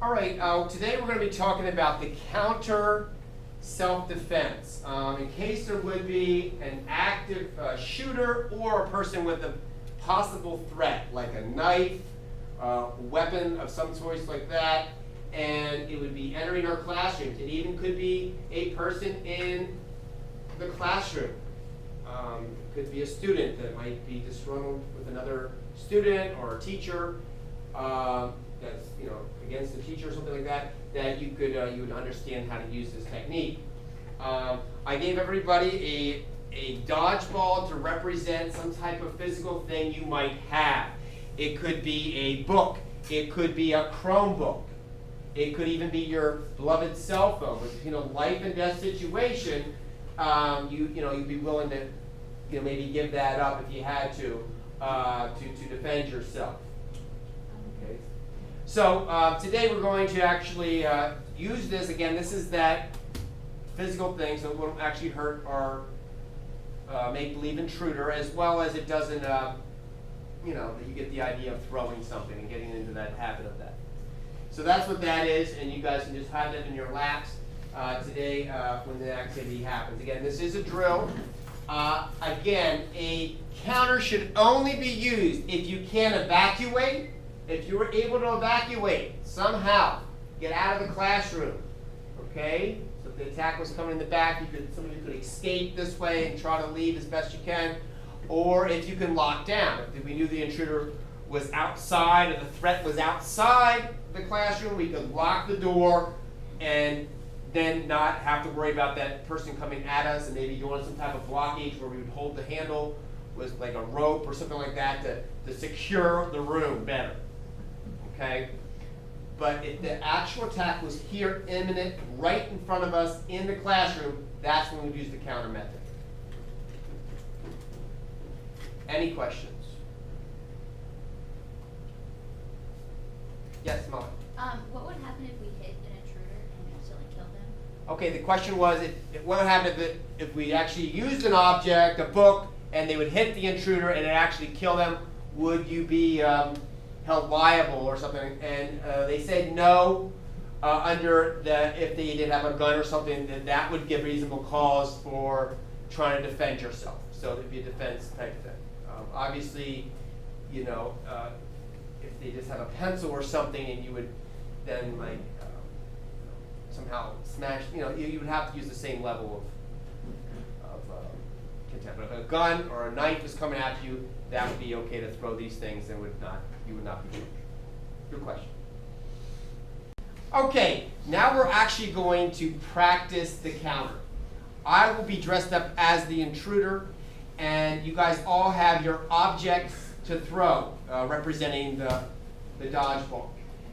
All right, today we're going to be talking about the counter self-defense. In case there would be an active shooter or a person with a possible threat, like a knife, weapon of some sort like that, and it would be entering our classrooms. It even could be a person in the classroom. It could be a student that might be disgruntled with another student or a teacher that's against the teacher or something like that. That you would understand how to use this technique. I gave everybody a dodgeball to represent some type of physical thing you might have. It could be a book. It could be a Chromebook. It could even be your beloved cell phone. With life and death situation, you'd be willing to maybe give that up if you had to defend yourself. Okay. So today we're going to actually use this again. This is that physical thing, so it won't actually hurt our make-believe intruder, as well as it doesn't. That you get the idea of throwing something and getting into that habit of that. So that's what that is, and you guys can just have that in your laps today when the activity happens. Again, this is a drill. Again, a counter should only be used if you can evacuate. If you were able to evacuate somehow, get out of the classroom. Okay? So if the attack was coming in the back, some of you could escape this way and try to leave as best you can. Or if you can lock down. If we knew the intruder was outside or the threat was outside the classroom, we could lock the door and then not have to worry about that person coming at us, and maybe doing some type of blockage where we would hold the handle with like a rope or something like that to secure the room better. Okay? But if the actual attack was here, imminent, right in front of us in the classroom, that's when we'd use the counter method. Any questions? Yes, Molly? What would happen if we hit an intruder and instantly killed them? Okay, the question was, what would happen if we actually used an object, a book, and they would hit the intruder and it actually kill them? Would you be held liable or something? And they said no, if they did have a gun or something, then that would give reasonable cause for trying to defend yourself. So it'd be a defense type thing. Obviously, if they just have a pencil or something and you would then somehow smash, you would have to use the same level of contempt. But if a gun or a knife is coming at you, that would be okay to throw these things and you would not be charged. Your question. Okay, now we're actually going to practice the counter. I will be dressed up as the intruder, and you guys all have your objects to throw, representing the dodgeball.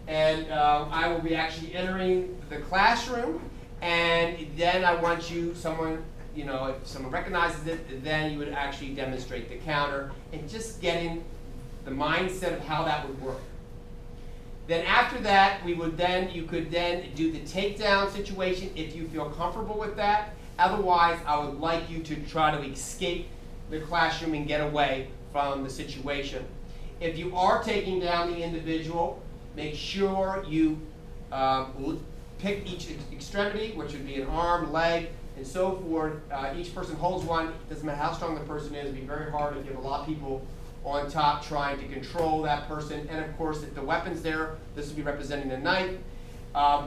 And I will be actually entering the classroom, and then I want someone, if someone recognizes it, then you would actually demonstrate the counter and just getting the mindset of how that would work. Then after that, you could then do the takedown situation if you feel comfortable with that. Otherwise, I would like you to try to escape the classroom and get away from the situation. If you are taking down the individual, make sure you pick each extremity, which would be an arm, leg, and so forth. Each person holds one. It doesn't matter how strong the person is. It would be very hard if you have a lot of people on top trying to control that person. And of course, if the weapon's there, this would be representing the knife.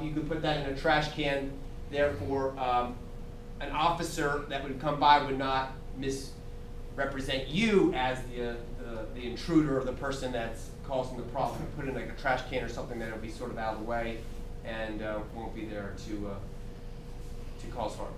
You could put that in a trash can. Therefore, an officer that would come by would not misrepresent you as the intruder or the person that's causing the problem. Put it in like a trash can or something that will be sort of out of the way and won't be there to cause harm.